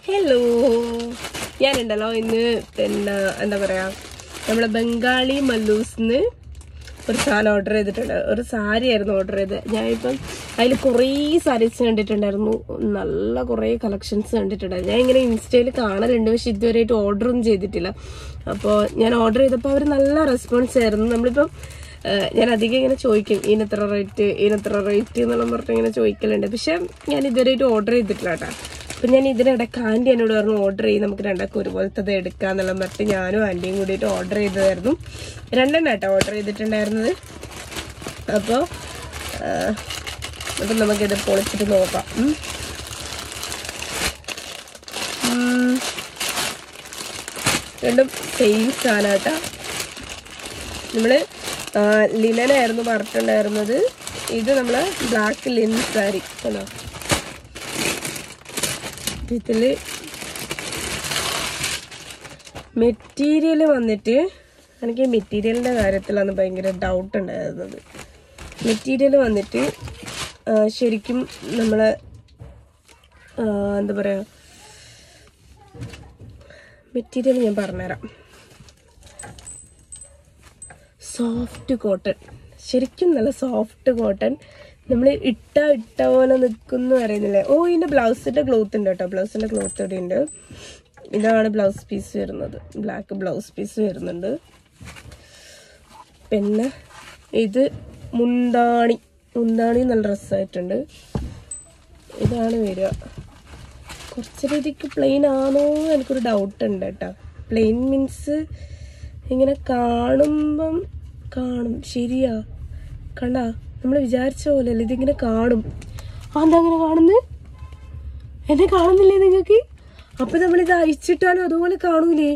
Hello, ഞാനുണ്ടല്ലോ ഇന്ന് പിന്നെ എന്താ പറയാ നമ്മളെ ബംഗാളി മല്ലൂസിന്ന് ഒരു സാധനം ഓർഡർ ചെയ്തിട്ടുണ്ട്. ഒരു സാരി ആയിരുന്നു ഓർഡർ ചെയ്തത്. ഞാനിപ്പം അതിൽ കുറേ സാരീസ് കണ്ടിട്ടുണ്ടായിരുന്നു, നല്ല കുറേ കളക്ഷൻസ് കണ്ടിട്ടുണ്ടായിരുന്നു. ഞാൻ ഇങ്ങനെ ഇൻസ്റ്റയിൽ കാണലുണ്ട്, പക്ഷെ ഇതുവരെയായിട്ട് ഓർഡറൊന്നും ചെയ്തിട്ടില്ല. അപ്പോൾ ഞാൻ ഓർഡർ ചെയ്തപ്പോൾ അവർ നല്ല റെസ്പോൺസ് ആയിരുന്നു. നമ്മളിപ്പം ഞാൻ അധികം ഇങ്ങനെ ചോദിക്കും ഇതിനെത്ര റേറ്റ് എന്നെല്ലാം പറഞ്ഞിട്ട് ഇങ്ങനെ ചോദിക്കലുണ്ട്, പക്ഷെ ഞാൻ ഇതുവരെയായിട്ട് ഓർഡർ ചെയ്തിട്ടില്ല കേട്ടോ. അപ്പം ഞാൻ ഇതിനിടയ്ക്ക് ആൻറ്റി എന്നോട് പറഞ്ഞു ഓർഡർ ചെയ്ത് നമുക്ക് രണ്ടാൾക്കും ഒരുപോലത്തത് എടുക്കാമെന്നെല്ലാം പറഞ്ഞിട്ട് ഞാനും ആൻറ്റിയും കൂടിയിട്ട് ഓർഡർ ചെയ്തതായിരുന്നു. രണ്ടെണ്ണം കേട്ടോ ഓർഡർ ചെയ്തിട്ടുണ്ടായിരുന്നത്. അപ്പോൾ നമുക്കിത് പൊളിച്ചിട്ട് നോക്കാം. രണ്ടും സെയിം സാധനം കേട്ടോ. നമ്മൾ ലിനനായിരുന്നു പറഞ്ഞിട്ടുണ്ടായിരുന്നത്. ഇത് നമ്മൾ ബ്ലാക്ക് ലിനൻ സാരി ആണോ. ഇതില് മെറ്റീരിയൽ വന്നിട്ട് എനിക്ക് മെറ്റീരിയലിൻ്റെ കാര്യത്തിലാണ് ഭയങ്കര ഡൗട്ട് ഉണ്ടായിരുന്നത്. മെറ്റീരിയൽ വന്നിട്ട് ശരിക്കും നമ്മളെ എന്താ പറയുക, മെറ്റീരിയൽ ഞാൻ പറഞ്ഞുതരാം. സോഫ്റ്റ് കോട്ടൺ, ശരിക്കും നല്ല സോഫ്റ്റ് കോട്ടൺ. നമ്മൾ ഇട്ട പോലെ നിൽക്കുന്നു അറിയുന്നില്ലേ. ഓ, ഇതിൻ്റെ ബ്ലൗസിൻ്റെ ക്ലോത്ത് ഉണ്ട് കേട്ടോ. ബ്ലൗസിൻ്റെ ക്ലോത്ത് ഇവിടെ ഉണ്ട്. ഇതാണ് ബ്ലൗസ് പീസ് വരുന്നത്. ബ്ലാക്ക് ബ്ലൗസ് പീസ് വരുന്നുണ്ട്. പിന്നെ ഇത് മുന്താണി നല്ല ഡ്രസ്സായിട്ടുണ്ട്. ഇതാണ് വരിക. കുറച്ച് രീതിക്ക് പ്ലെയിൻ ആണോ എനിക്കൊരു ഡൗട്ട് ഉണ്ട് കേട്ടോ. പ്ലെയിൻ മീൻസ് ഇങ്ങനെ കാണുമ്പം ശരിയാ, കണ്ടാ നമ്മൾ വിചാരിച്ച പോലെ അല്ല, ഇതിങ്ങനെ കാണും. എന്താ അങ്ങനെ കാണുന്നത്? എന്നെ കാണുന്നില്ലേ നിങ്ങൾക്ക്? അപ്പം നമ്മളിത് അയച്ചിട്ടാലും അതുപോലെ കാണൂലേ?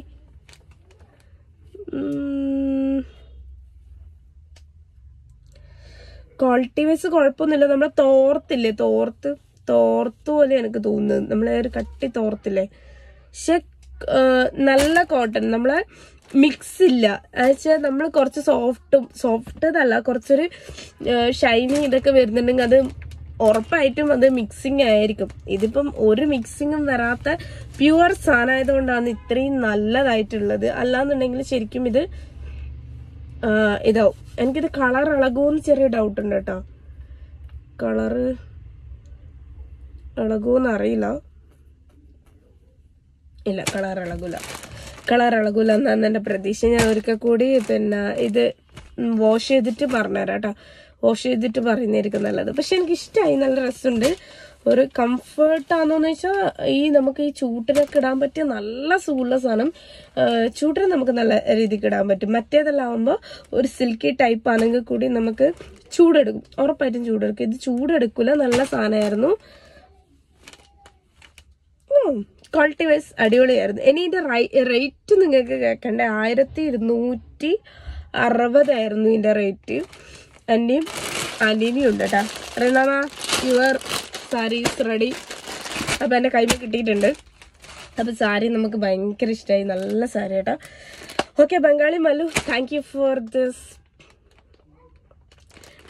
ക്വാളിറ്റി വൈസ് കുഴപ്പമൊന്നുമില്ല. നമ്മളെ തോർത്തില്ലേ, തോർത്ത് പോലെ എനിക്ക് തോന്നുന്നത്. നമ്മളെ ഒരു കട്ടി തോർത്തില്ലേ, പക്ഷെ നല്ല കോട്ടൺ. നമ്മളെ മിക്സ് ഇല്ല എന്നുവെച്ചാൽ നമ്മൾ കുറച്ച് സോഫ്റ്റല്ല, കുറച്ചൊരു ഷൈനിങ് ഇതൊക്കെ വരുന്നുണ്ടെങ്കിൽ അത് ഉറപ്പായിട്ടും അത് മിക്സിങ് ആയിരിക്കും. ഇതിപ്പം ഒരു മിക്സിങ്ങും വരാത്ത പ്യുവർ സാധനമായതുകൊണ്ടാണ് ഇത്രയും നല്ലതായിട്ടുള്ളത്. അല്ലാന്നുണ്ടെങ്കിൽ ശരിക്കും ഇത് ഇതാവും. എനിക്കിത് കളർ ഇളകുമെന്ന് ചെറിയ ഡൗട്ട് ഉണ്ട് കേട്ടോ. കളറ് ഇളകുമെന്ന് അറിയില്ല. ഇല്ല, കളർ ഇളകൂല എന്നാണ് എൻ്റെ പ്രതീക്ഷ. ഞാൻ ഒരിക്കൽ കൂടി പിന്നെ ഇത് വാഷ് ചെയ്തിട്ട് പറഞ്ഞുതരാം കേട്ടോ. വാഷ് ചെയ്തിട്ട് പറയുന്നതായിരിക്കും നല്ലത്. പക്ഷെ എനിക്കിഷ്ടമായി, നല്ല രസമുണ്ട്. ഒരു കംഫേർട്ടാണോന്ന് വെച്ചാൽ നമുക്ക് ഈ ചൂട്ടിനൊക്കെ ഇടാൻ പറ്റിയ നല്ല സുഖമുള്ള സാധനം. ചൂട്ടിന് നമുക്ക് നല്ല രീതിക്ക് ഇടാൻ പറ്റും. മറ്റേതെല്ലാം ആകുമ്പോൾ ഒരു സിൽക്കി ടൈപ്പ് ആണെങ്കിൽ കൂടി നമുക്ക് ചൂടെടുക്കും, ഉറപ്പായിട്ടും ചൂടെടുക്കും. ഇത് ചൂടെടുക്കില്ല, നല്ല സാധനമായിരുന്നു. ക്വാളിറ്റി വൈസ് അടിപൊളിയായിരുന്നു. ഇനി ഇതിന്റെ റേറ്റ് നിങ്ങൾക്ക് കേൾക്കണ്ടേ. 1260 ഇതിന്റെ റേറ്റ്. ആന്റീനിയും ഉണ്ട് കേട്ടോ. റിനാമ, യുവർ സാരീസ് റെഡി. അപ്പൊ എന്റെ കൈമ കിട്ടിയിട്ടുണ്ട്. അപ്പൊ സാരി നമുക്ക് ഭയങ്കര ഇഷ്ടമായി, നല്ല സാരി കേട്ടോ. Okay Bengali Mallu, thank you for this.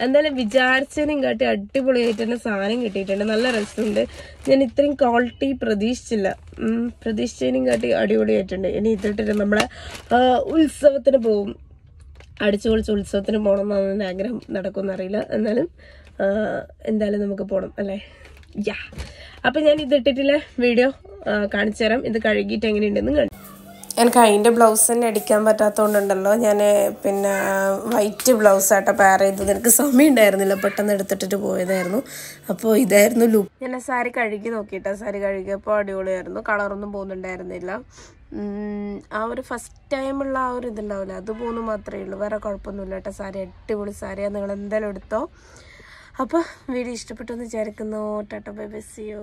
എന്തായാലും വിചാരിച്ചതിനും കാട്ടി അടിപൊളിയായിട്ട് തന്നെ സാധനം കിട്ടിയിട്ടുണ്ട്, നല്ല രസമുണ്ട്. ഞാൻ ഇത്രയും ക്വാളിറ്റി പ്രതീക്ഷിച്ചതിനും കാട്ടി അടിപൊളിയായിട്ടുണ്ട്. ഇനി ഇതിട്ടിട്ട് നമ്മളെ ഉത്സവത്തിന് പോകും, അടിച്ചു പൊളിച്ച് ഉത്സവത്തിന് പോകണം എന്നാണ് എൻ്റെ ആഗ്രഹം. നടക്കുമെന്നറിയില്ല, എന്നാലും എന്തായാലും നമുക്ക് പോകണം അല്ലേ. യാ, അപ്പം ഞാൻ ഇതിട്ടിട്ടില്ല വീഡിയോ കാണിച്ചു തരാം. ഇത് കഴുകിയിട്ട് എങ്ങനെയുണ്ടെന്ന് കണ്ടു. എനിക്ക് അതിൻ്റെ ബ്ലൗസ് തന്നെ അടിക്കാൻ പറ്റാത്തതുകൊണ്ടുണ്ടല്ലോ, ഞാൻ പിന്നെ വൈറ്റ് ബ്ലൗസാട്ടോ പെയർ ചെയ്തത്. എനിക്ക് സമയം ഉണ്ടായിരുന്നില്ല, പെട്ടെന്ന് എടുത്തിട്ടിട്ട് പോയതായിരുന്നു. അപ്പോൾ ഇതായിരുന്നു ലുക്ക്. ഞാൻ സാരി കഴുകി നോക്കിയിട്ടാ. സാരി കഴുകിയപ്പോൾ അടിപൊളിയായിരുന്നു, കളറൊന്നും പോകുന്നുണ്ടായിരുന്നില്ല. ആ ഒരു ഫസ്റ്റ് ടൈമുള്ള ആ ഒരു ഇതുണ്ടാവില്ല, അത് പോകുന്നു മാത്രമേ ഉള്ളൂ, വേറെ കുഴപ്പമൊന്നുമില്ല കേട്ടോ. സാരി അടിപൊളി സാരിയാണ്, നിങ്ങൾ എന്തായാലും എടുത്തോ. അപ്പോൾ വീഡിയോ ഇഷ്ടപ്പെട്ടു എന്ന് വിചാരിക്കുന്നു. Tata bye bye, see U.